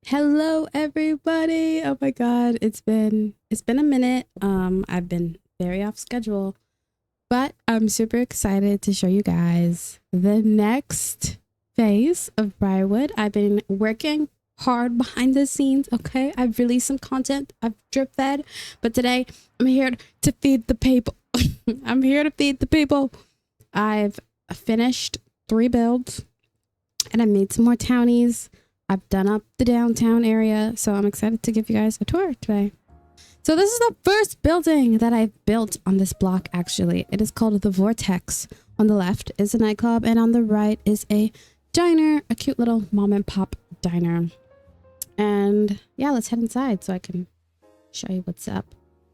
Hello everybody. Oh my god, it's been a minute. I've been very off schedule, but I'm super excited to show you guys the next phase of Briarwood. I've been working hard behind the scenes, okay? I've released some content, I've drip fed, but today I'm here to feed the people. I'm here to feed the people. I've finished 3 builds and I made some more townies. I've done up the downtown area, so I'm excited to give you guys a tour today. So this is the first building that I've built on this block, actually. It is called the Vortex. On the left is a nightclub, and on the right is a diner, a cute little mom and pop diner. And yeah, let's head inside so I can show you what's up.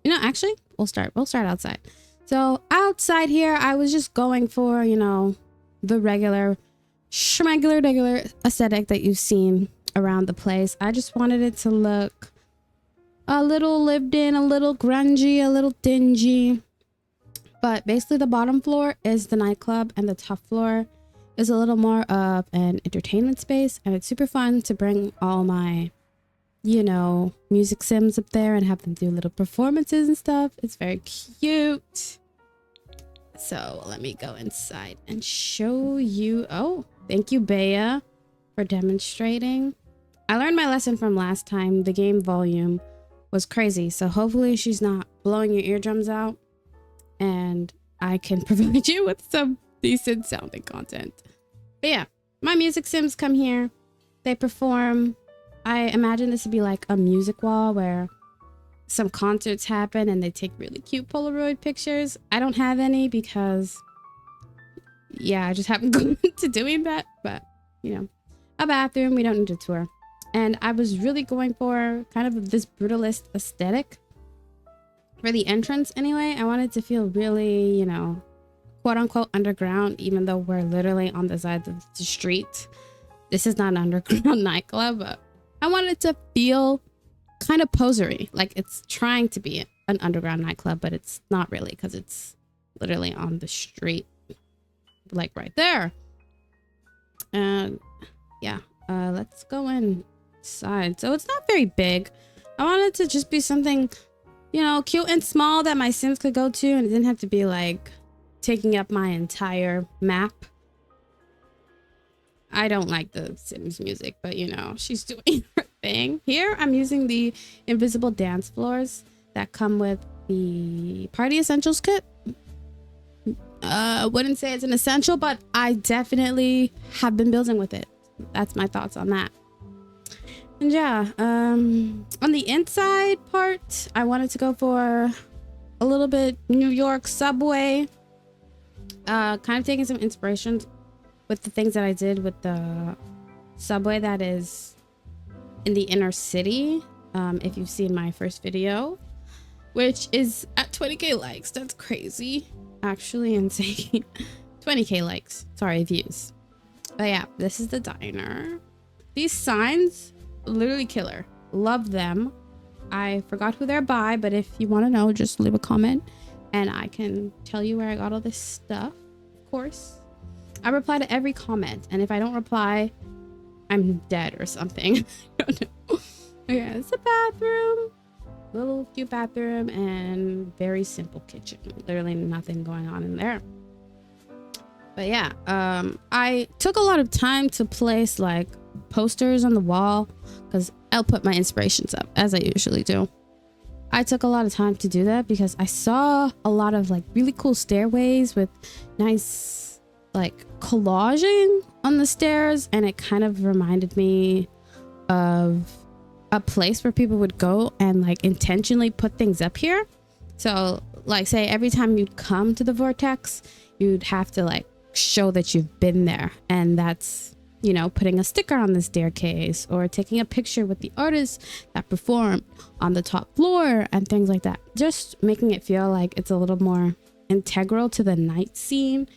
You know, actually, we'll start outside. So outside here, I was just going for, the regular aesthetic that you've seen around the place. I just wanted it to look a little lived in, a little grungy, a little dingy. But basically the bottom floor is the nightclub and the top floor is a little more of an entertainment space. And it's super fun to bring all my, music sims up there and have them do little performances and stuff. It's very cute. So let me go inside and show you. Oh, thank you, Bea, for demonstrating. I learned my lesson from last time. The game volume was crazy. So hopefully she's not blowing your eardrums out and I can provide you with some decent sounding content. But yeah, my music sims come here. They perform. I imagine this would be like a music wall where some concerts happen and they take really cute Polaroid pictures. I don't have any because, I just haven't gone to doing that. But, a bathroom, we don't need a tour. And I was really going for kind of this brutalist aesthetic for the entrance anyway. I wanted to feel really, quote unquote underground, even though we're literally on the side of the street. This is not an underground nightclub, but I wanted to feel kind of posery, like it's trying to be an underground nightclub, but it's not really because it's literally on the street, like right there. And let's go inside. So it's not very big. I wanted to just be something, cute and small that my sims could go to, and it didn't have to be like taking up my entire map. I don't like the Sims music, but she's doing her thing. Here, I'm using the invisible dance floors that come with the Party Essentials kit. Wouldn't say it's an essential, but I definitely have been building with it. That's my thoughts on that. And on the inside part, I wanted to go for a little bit New York subway. Kind of taking some inspirations with the things that I did with the subway that is in the inner city. If you've seen my first video, which is at 20k likes. That's crazy. Actually insane. 20k likes. Sorry, views. But yeah, this is the diner. These signs, literally killer. Love them. I forgot who they're by, but if you want to know, just leave a comment and I can tell you where I got all this stuff. Of course. I reply to every comment, and if I don't reply, I'm dead or something. I don't know. Okay, it's a bathroom. Little cute bathroom and very simple kitchen. Literally nothing going on in there. But yeah, I took a lot of time to place like posters on the wall because I'll put my inspirations up as I usually do. I took a lot of time to do that because I saw a lot of like really cool stairways with nice like collaging on the stairs, and it kind of reminded me of a place where people would go and like intentionally put things up here. So like say every time you'd come to the Vortex, you'd have to like show that you've been there, and that's putting a sticker on the staircase or taking a picture with the artists that performed on the top floor and things like that, just making it feel like it's a little more integral to the night scene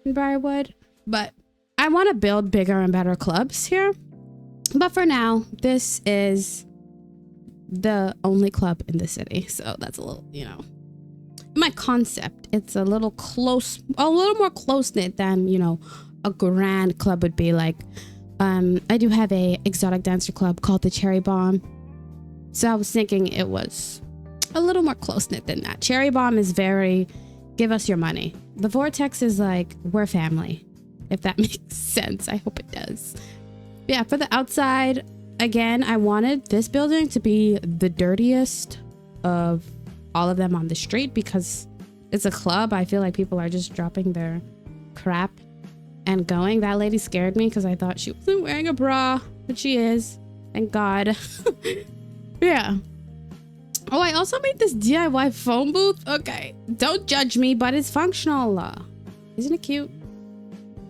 in Briarwood. But I want to build bigger and better clubs here, but for now this is the only club in the city, so that's a little my concept. It's a little more close-knit than a grand club would be, like I do have a exotic dancer club called the Cherry Bomb. So I was thinking it was a little more close-knit than that. Cherry Bomb is very, give us your money. The Vortex is like, we're family, if that makes sense. I hope it does. Yeah, for the outside, again, I wanted this building to be the dirtiest of all of them on the street because it's a club. I feel like people are just dropping their crap and going. That lady scared me because I thought she wasn't wearing a bra, but she is. Thank God. Yeah. Oh, I also made this DIY phone booth. Okay, don't judge me, but it's functional. Isn't it cute?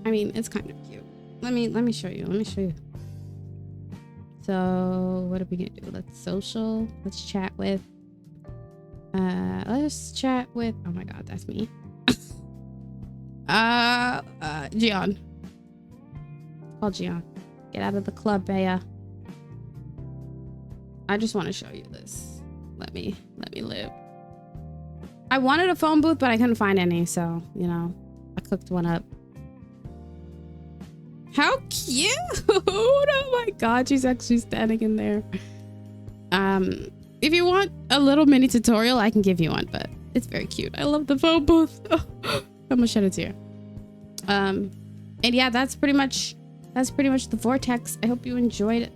I mean, it's kind of cute. Let me show you. Let me show you. So what are we gonna do? Let's social. Let's chat with. Let's chat with. Oh my God, that's me. Gian. Call Gian. Get out of the club, Bea. I just want to show you this. Let me live. I wanted a phone booth, but I couldn't find any, so you know, I cooked one up. How cute! Oh my God, she's actually standing in there. If you want a little mini tutorial, I can give you one, but it's very cute. I love the phone booth. I'm gonna shed a tear. And yeah, that's pretty much the Vortex. I hope you enjoyed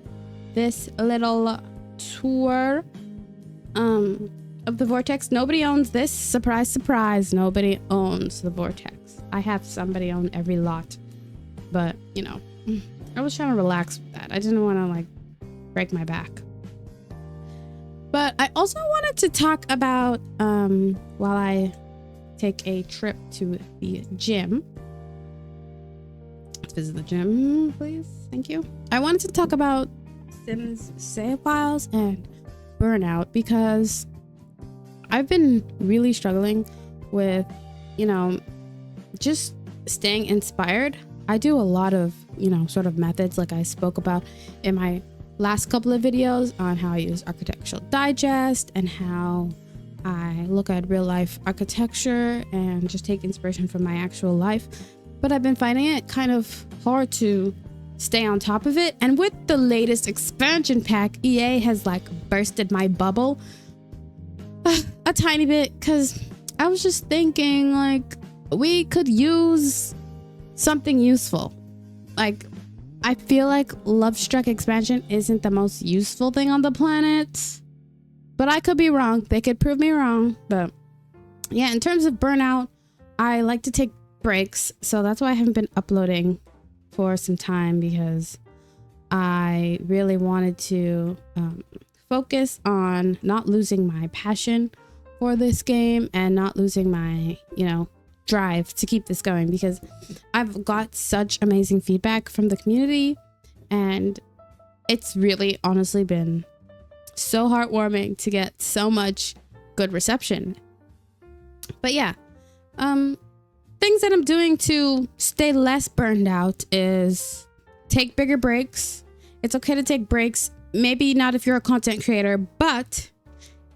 this little tour of the Vortex. Nobody owns this. Surprise, surprise. Nobody owns the Vortex. I have somebody own every lot, but you know, I was trying to relax with that. I didn't want to like break my back. But I also wanted to talk about while I take a trip to the gym. Let's visit the gym, please. Thank you. I wanted to talk about Sims save files and burnout because I've been really struggling with, you know, just staying inspired. I do a lot of, you know, sort of methods like I spoke about in my last couple of videos on how I use Architectural Digest and how I look at real life architecture and just take inspiration from my actual life. But I've been finding it kind of hard to stay on top of it. And with the latest expansion pack, EA has like bursted my bubble a tiny bit, because I was just thinking like we could use something useful. Like I feel like Love Struck expansion isn't the most useful thing on the planet, but I could be wrong. They could prove me wrong. But yeah, in terms of burnout, I like to take breaks, so that's why I haven't been uploading for some time, because I really wanted to focus on not losing my passion for this game and not losing my, you know, drive to keep this going, because I've got such amazing feedback from the community and it's really honestly been so heartwarming to get so much good reception. But yeah, things that I'm doing to stay less burned out is take bigger breaks. It's okay to take breaks. Maybe not if you're a content creator, but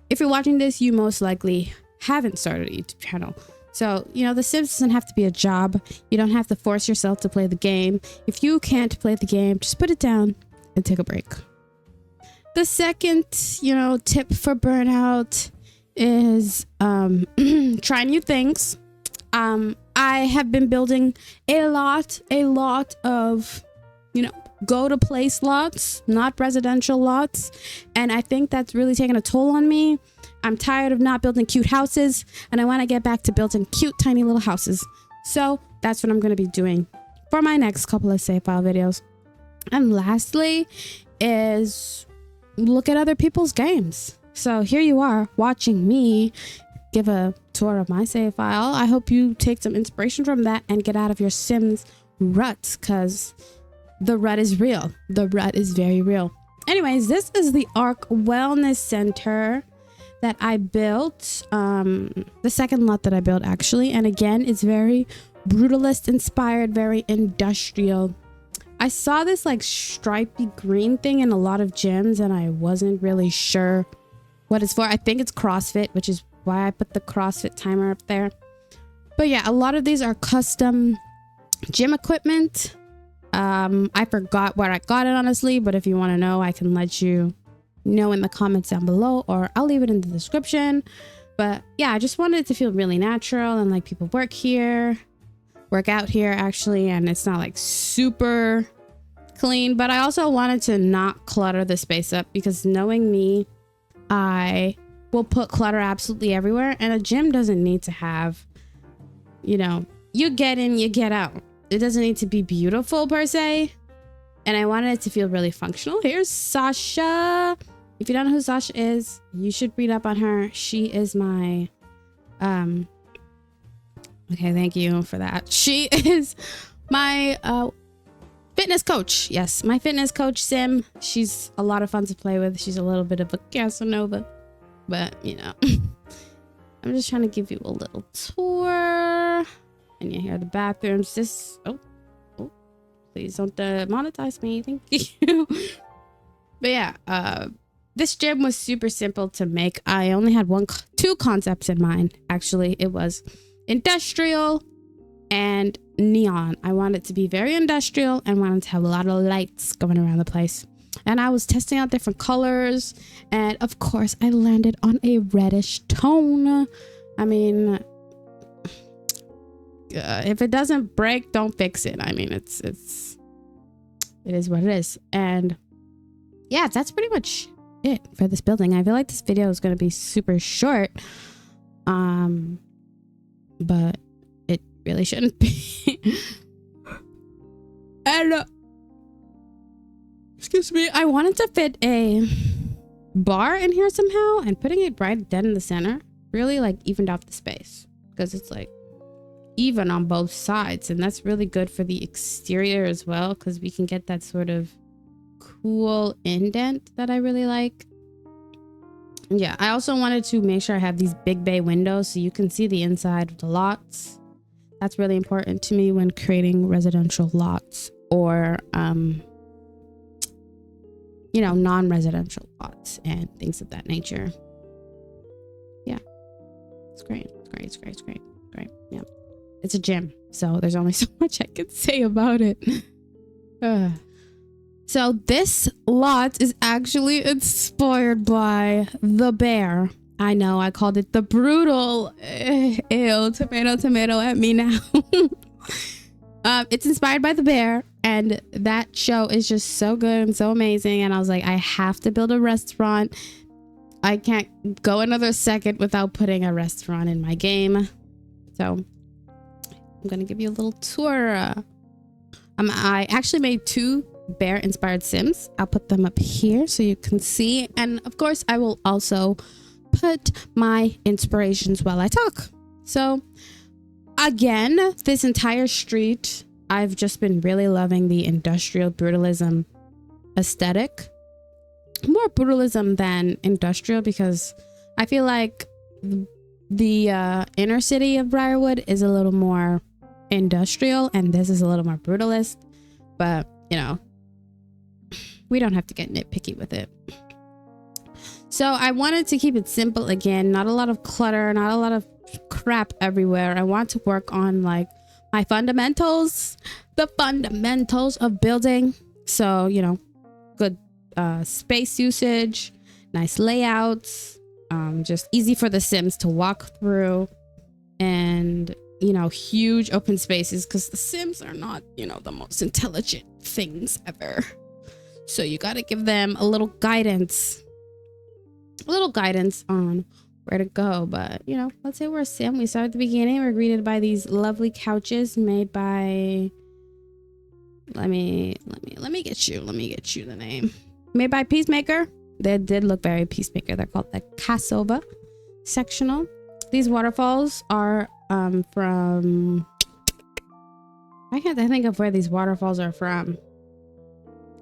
if you're watching this, you most likely haven't started a YouTube channel. So, you know, The Sims doesn't have to be a job. You don't have to force yourself to play the game. If you can't play the game, just put it down and take a break. The second, you know, tip for burnout is try new things. I have been building a lot of, you know, go to place lots, not residential lots. And I think that's really taken a toll on me. I'm tired of not building cute houses and I want to get back to building cute, tiny little houses. So that's what I'm going to be doing for my next couple of save file videos. And lastly is look at other people's games. So here you are watching me give a tour of my save file. I hope you take some inspiration from that and get out of your Sims rut, because the rut is real. The rut is very real. Anyways, this is the Arc Wellness Center that I built, the second lot that I built actually, and again it's very brutalist inspired, very industrial. I saw this like stripy green thing in a lot of gyms and I wasn't really sure what it's for. I think it's CrossFit, which is why I put the CrossFit timer up there. But yeah, a lot of these are custom gym equipment. I forgot where I got it, honestly, but if you want to know, I can let you know in the comments down below, or I'll leave it in the description. But yeah, I just wanted it to feel really natural, and like people work out here actually, and it's not like super clean. But I also wanted to not clutter the space up, because knowing me, I will put clutter absolutely everywhere, and a gym doesn't need to have, you know, you get in, you get out. It doesn't need to be beautiful per se. And I wanted it to feel really functional. Here's Sasha. If you don't know who Sasha is, you should read up on her. She is my okay, thank you for that. She is my fitness coach. Yes, my fitness coach, Sim. She's a lot of fun to play with. She's a little bit of a Casanova, but you know, I'm just trying to give you a little tour. And you hear the bathrooms. This, oh, please don't monetize me. Thank you. But yeah, this gym was super simple to make. I only had two concepts in mind. Actually, it was industrial and neon. I wanted it to be very industrial and wanted to have a lot of lights going around the place. And I was testing out different colors. And of course, I landed on a reddish tone. I mean, if it doesn't break, don't fix it. I mean, it is what it is. And yeah, that's pretty much it for this building. I feel like this video is going to be super short, but it really shouldn't be. And excuse me, I wanted to fit a bar in here somehow, and putting it right dead in the center really like evened out the space, because it's like even on both sides, and that's really good for the exterior as well, because we can get that sort of cool indent that I really like. And yeah, I also wanted to make sure I have these big bay windows so you can see the inside of the lots. That's really important to me when creating residential lots, or you know, non-residential lots and things of that nature. Yeah, it's great. It's great. Yeah. It's a gym, so there's only so much I can say about it. So this lot is actually inspired by the bear. I know, I called it the brutal. Ew, tomato at me now. It's inspired by the bear, and that show is just so good and so amazing. And I was like, I have to build a restaurant. I can't go another second without putting a restaurant in my game. So I'm gonna give you a little tour. I actually made 2 bear inspired sims. I'll put them up here so you can see, and of course I will also put my inspirations while I talk. So again, this entire street, I've just been really loving the industrial brutalism aesthetic. More brutalism than industrial, because I feel like the inner city of Briarwood is a little more industrial, and this is a little more brutalist. But you know, we don't have to get nitpicky with it. So I wanted to keep it simple again, not a lot of clutter, not a lot of crap everywhere. I want to work on like my fundamentals, the fundamentals of building. So, you know, good space usage, nice layouts, just easy for the Sims to walk through, and you know, huge open spaces, because the Sims are not, you know, the most intelligent things ever. So you got to give them a little guidance on where to go. But you know, let's say we're a Sim. We start at the beginning. We're greeted by these lovely couches made by, let me get you the name. Made by Peacemaker. They did look very Peacemaker. They're called the Casanova sectional. These waterfalls are from, I can't think of where these waterfalls are from.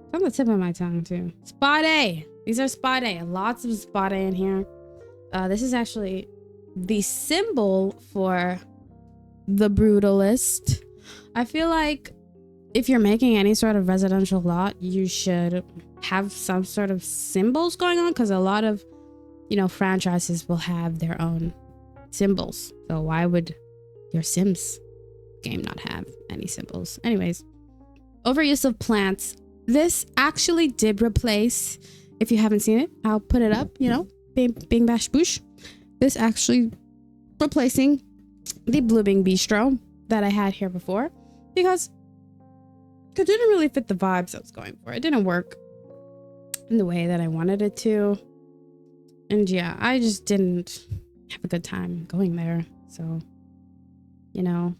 It's on the tip of my tongue too. Spade. These are spade. Lots of spade in here. This is actually the symbol for the brutalist. I feel like if you're making any sort of residential lot, you should have some sort of symbols going on, because a lot of, you know, franchises will have their own symbols. So why would your Sims game not have any symbols? Anyways, overuse of plants. This actually did replace, if you haven't seen it, I'll put it up, you know, bing bash boosh. This actually replacing the Blabbing bistro that I had here before, because it didn't really fit the vibes I was going for. It didn't work in the way that I wanted it to. And yeah, I just didn't have a good time going there. So, you know,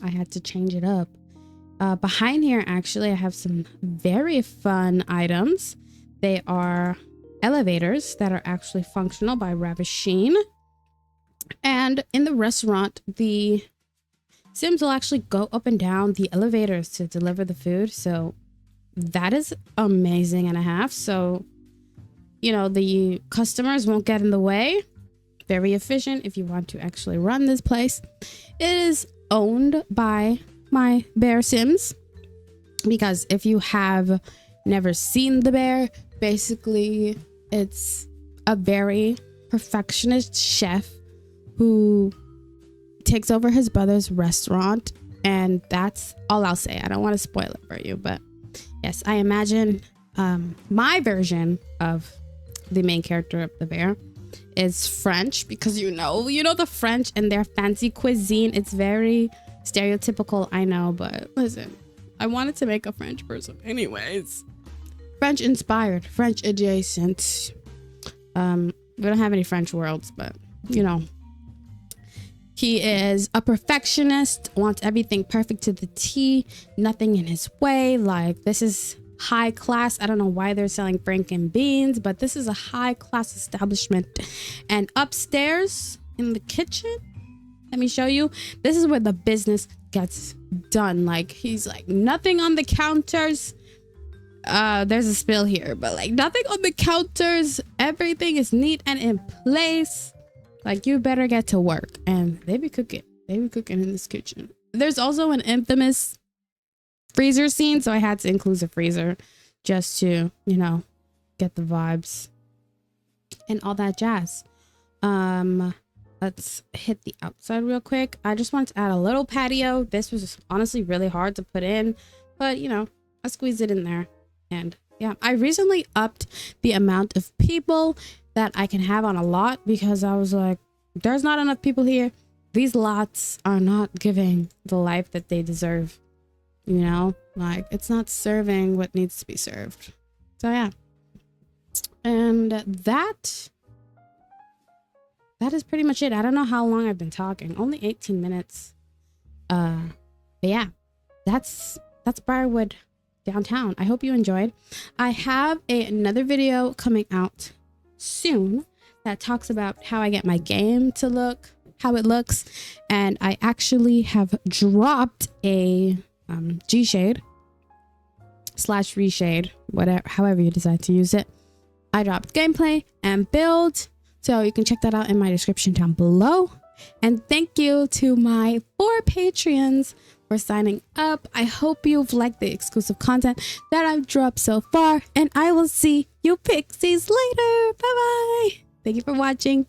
I had to change it up. Behind here, actually, I have some very fun items. They are elevators that are actually functional by Ravisheen. And in the restaurant, the Sims will actually go up and down the elevators to deliver the food. So that is amazing and a half. So, you know, the customers won't get in the way. Very efficient if you want to actually run this place. It is owned by my bear Sims, because if you have never seen the bear, basically it's a very perfectionist chef who takes over his brother's restaurant, and that's all I'll say. I don't want to spoil it for you, but yes, I imagine my version of the main character of the bear is French, because you know the French and their fancy cuisine. It's very stereotypical, I know, but listen, I wanted to make a French person anyways. French inspired, French adjacent. We don't have any French worlds, but you know, he is a perfectionist, wants everything perfect to the T, nothing in his way. Like, this is high class. I don't know why they're selling Franken beans, but this is a high class establishment. And upstairs in the kitchen, let me show you, this is where the business gets done. Like, he's like, nothing on the counters. There's a spill here, but like, nothing on the counters. Everything is neat and in place. Like, you better get to work. And they be cooking in this kitchen. There's also an infamous freezer scene, so I had to include a freezer just to, you know, get the vibes and all that jazz. Let's hit the outside real quick. I just wanted to add a little patio. This was honestly really hard to put in, but you know, I squeezed it in there. And yeah, I recently upped the amount of people that I can have on a lot, because I was like, there's not enough people here. These lots are not giving the life that they deserve. You know, like, it's not serving what needs to be served. So yeah, and that is pretty much it. I don't know how long I've been talking. Only 18 minutes. But yeah, that's Briarwood downtown. I hope you enjoyed. I have another video coming out soon that talks about how I get my game to look, how it looks, and I actually have dropped a G-shade / reshade, whatever, however you decide to use it. I dropped gameplay and build, so you can check that out in my description down below. And thank you to my 4 Patreons for signing up. I hope you've liked the exclusive content that I've dropped so far, and I will see you pixies later. Bye bye. Thank you for watching.